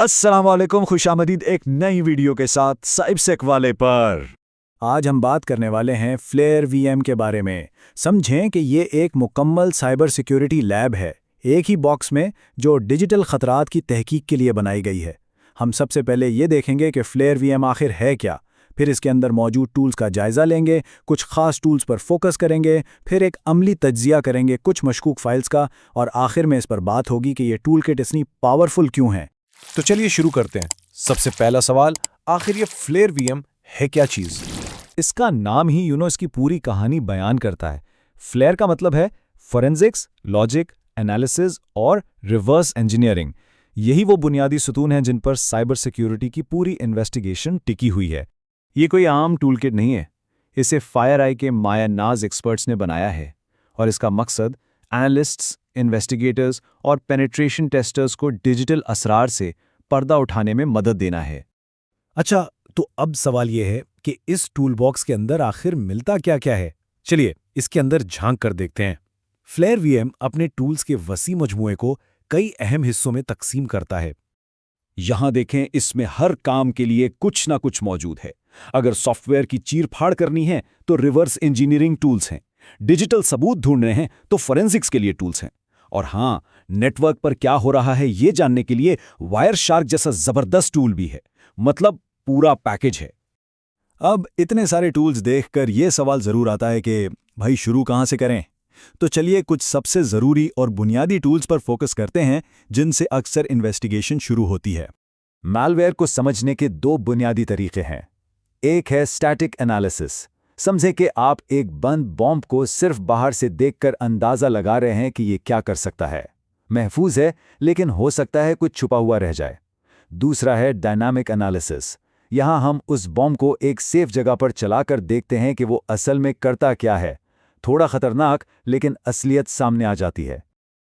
अस्सलाम वालेकुम, खुशामदीद एक नई वीडियो के साथ साइबसेक वाले पर। आज हम बात करने वाले हैं फ्लेयर वीएम के बारे में। समझें कि ये एक मुकम्मल साइबर सिक्योरिटी लैब है, एक ही बॉक्स में, जो डिजिटल ख़तरात की तहकीक के लिए बनाई गई है। हम सबसे पहले ये देखेंगे कि फ्लेयर वीएम आखिर है क्या, फिर इसके अंदर मौजूद टूल्स का जायज़ा लेंगे, कुछ ख़ास टूल्स पर फोकस करेंगे, फिर एक अमली तज्ज़िया करेंगे कुछ मशकूक फाइल्स का, और आखिर में इस पर बात होगी कि ये टूल किट इतनी पावरफुल क्यों है। तो चलिए शुरू करते हैं। सबसे पहला सवाल, आखिर ये फ्लेयर वीएम है क्या चीज़? इसका नाम ही इसकी पूरी कहानी बयान करता है। फ्लेयर का मतलब है फोरेंसिक्स, लॉजिक, एनालिसिस और रिवर्स इंजीनियरिंग। यही वो बुनियादी सुतून हैं जिन पर साइबर सिक्योरिटी की पूरी इन्वेस्टिगेशन टिकी हुई है। ये कोई आम टूलकिट नहीं है, इसे FireEye के माया नाज एक्सपर्ट्स ने बनाया है, और इसका मकसद एनालिस्ट्स, इन्वेस्टिगेटर्स और पेनिट्रेशन टेस्टर्स को डिजिटल असरार से पर्दा उठाने में मदद देना है। अच्छा, तो अब सवाल ये है कि इस टूल बॉक्स के अंदर आखिर मिलता क्या क्या है। चलिए इसके अंदर झांक कर देखते हैं। फ्लेयर वीएम अपने टूल्स के वसी मजमूए को कई अहम हिस्सों में तकसीम करता है। यहां देखें, इसमें हर काम के लिए कुछ ना कुछ मौजूद है। अगर सॉफ्टवेयर की चीर-फाड़ करनी है तो रिवर्स इंजीनियरिंग टूल्स हैं, डिजिटल सबूत ढूंढने हैं तो फोरेंसिक्स के लिए टूल्स हैं, और हां, नेटवर्क पर क्या हो रहा है ये जानने के लिए वायर शार्क जैसा जबरदस्त टूल भी है। मतलब पूरा पैकेज है। अब इतने सारे टूल्स देखकर ये सवाल ज़रूर आता है कि भाई शुरू कहाँ से करें। तो चलिए कुछ सबसे ज़रूरी और बुनियादी टूल्स पर फोकस करते हैं जिनसे अक्सर इन्वेस्टिगेशन शुरू होती है। मैलवेयर को समझने के दो बुनियादी तरीके हैं। एक है स्टैटिक एनालिसिस। समझे कि आप एक बंद बॉम्ब को सिर्फ बाहर से देखकर अंदाजा लगा रहे हैं कि ये क्या कर सकता है। महफूज है, लेकिन हो सकता है कुछ छुपा हुआ रह जाए। दूसरा है डायनामिक एनालिसिस। यहां हम उस बॉम्ब को एक सेफ जगह पर चलाकर देखते हैं कि वो असल में करता क्या है। थोड़ा खतरनाक, लेकिन असलियत सामने आ जाती है।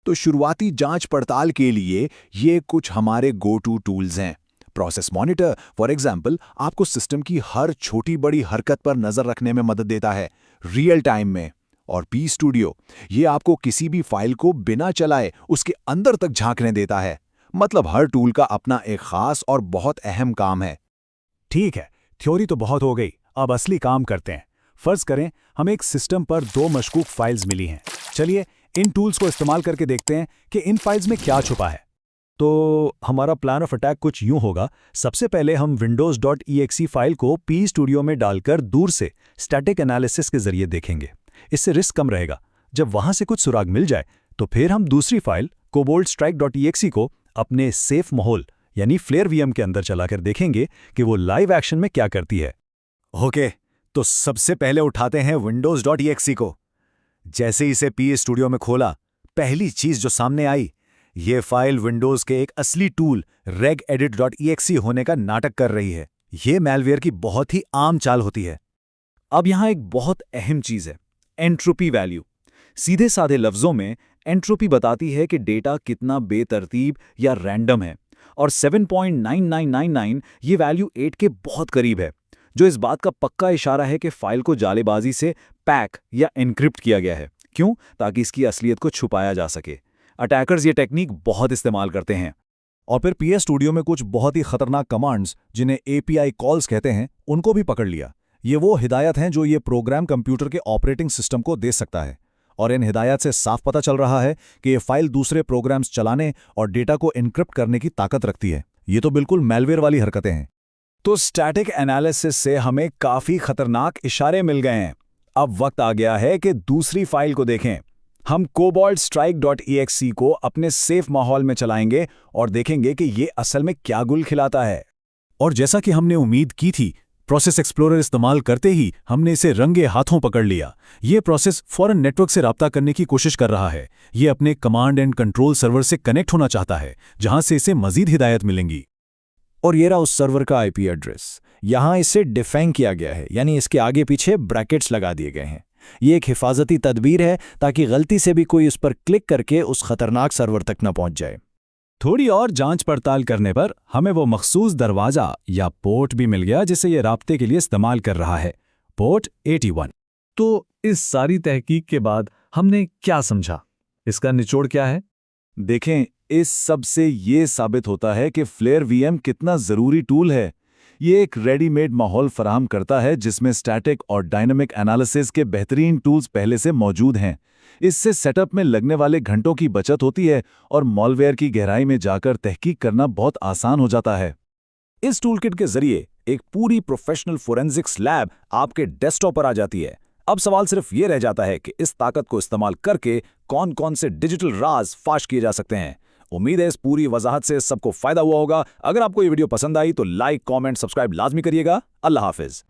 तो शुरुआती जांच पड़ताल के लिए ये कुछ हमारे गो टू टूल्स हैं। प्रोसेस मॉनिटर फॉर एग्जांपल आपको सिस्टम की हर छोटी बड़ी हरकत पर नजर रखने में मदद देता है, रियल टाइम में। और पी स्टूडियो, ये आपको किसी भी फाइल को बिना चलाए उसके अंदर तक झांकने देता है। मतलब हर टूल का अपना एक खास और बहुत अहम काम है। ठीक है, थ्योरी तो बहुत हो गई, अब असली काम करते हैं। फर्ज करें हमें एक सिस्टम पर दो मशकूक फाइल्स मिली हैं। चलिए इन टूल्स को इस्तेमाल करके देखते हैं कि इन फाइल्स में क्या छुपा है। तो हमारा प्लान ऑफ अटैक कुछ यूं होगा। सबसे पहले हम windows.exe फाइल को पी स्टूडियो में डालकर दूर से स्टैटिक एनालिसिस के जरिए देखेंगे। इससे रिस्क कम रहेगा। जब वहां से कुछ सुराग मिल जाए तो फिर हम दूसरी फाइल cobaltstrike.exe को अपने सेफ माहौल यानी फ्लेयर वीएम के अंदर चलाकर देखेंगे कि वो लाइव एक्शन में क्या करती है। ओके, तो सबसे पहले उठाते हैं windows.exe को। जैसे ही इसे पी स्टूडियो में खोला, पहली चीज जो सामने आई, ये फाइल विंडोज के एक असली टूल regedit.exe होने का नाटक कर रही है। ये मैलवेयर की बहुत ही आम चाल होती है। अब यहां एक बहुत अहम चीज है, एंट्रोपी वैल्यू। सीधे साधे लफ्जों में एंट्रोपी बताती है कि डेटा कितना बेतरतीब या रैंडम है, और 7.9999 ये वैल्यू 8 के बहुत करीब है, जो इस बात का पक्का इशारा है कि फाइल को जालेबाजी से पैक या एन्क्रिप्ट किया गया है। क्यों? ताकि इसकी असलियत को छुपाया जा सके। अटैकर्स ये टेक्निक बहुत इस्तेमाल करते हैं। और फिर पी स्टूडियो में कुछ बहुत ही खतरनाक कमांड्स, जिन्हें API कॉल्स कहते हैं, उनको भी पकड़ लिया। ये वो हिदायत हैं जो ये प्रोग्राम कंप्यूटर के ऑपरेटिंग सिस्टम को दे सकता है, और इन हिदायत से साफ पता चल रहा है कि ये फाइल दूसरे प्रोग्राम्स चलाने और डेटा को एन्क्रिप्ट करने की ताकत रखती है। ये तो बिल्कुल मैलवेयर वाली हरकतें हैं। तो स्टैटिक एनालिसिस से हमें काफी खतरनाक इशारे मिल गए हैं। अब वक्त आ गया है कि दूसरी फाइल को देखें। हम cobaltstrike.exe को अपने सेफ माहौल में चलाएंगे और देखेंगे कि ये असल में क्या गुल खिलाता है। और जैसा कि हमने उम्मीद की थी, प्रोसेस एक्सप्लोरर इस्तेमाल करते ही हमने इसे रंगे हाथों पकड़ लिया। ये प्रोसेस फौरन नेटवर्क से राब्ता करने की कोशिश कर रहा है। ये अपने कमांड एंड कंट्रोल सर्वर से कनेक्ट होना चाहता है, जहां से इसे मजीद हिदायत मिलेंगी। और ये रहा उस सर्वर का IP एड्रेस। यहाँ इसे डिफाइन किया गया है, यानी इसके आगे पीछे ब्रैकेट्स लगा दिए गए हैं। ये एक हिफाजती तदबीर है ताकि गलती से भी कोई उस पर क्लिक करके उस खतरनाक सर्वर तक न पहुंच जाए। थोड़ी और जांच पड़ताल करने पर हमें वो मखसूस दरवाजा या पोर्ट भी मिल गया जिसे ये राब्ते के लिए इस्तेमाल कर रहा है, पोर्ट 81। तो इस सारी तहकीक के बाद हमने क्या समझा? इसका निचोड़ क्या है? देखें, इस सब से ये साबित होता है कि फ्लेयर वीएम कितना ज़रूरी टूल है। ये एक रेडीमेड माहौल फराहम करता है जिसमें स्टैटिक और डायनामिक एनालिसिस के बेहतरीन टूल्स पहले से मौजूद हैं। इससे सेटअप में लगने वाले घंटों की बचत होती है और मॉलवेयर की गहराई में जाकर तहकीक करना बहुत आसान हो जाता है। इस टूलकिट के जरिए एक पूरी प्रोफेशनल फोरेंसिक्स लैब आपके डेस्कटॉप पर आ जाती है। अब सवाल सिर्फ ये रह जाता है कि इस ताकत को इस्तेमाल करके कौन कौन से डिजिटल राज फाश किए जा सकते हैं। उम्मीद है इस पूरी वजाहत से सबको फायदा हुआ होगा। अगर आपको ये वीडियो पसंद आई तो लाइक, कमेंट, सब्सक्राइब लाजमी करिएगा। अल्लाह हाफिज।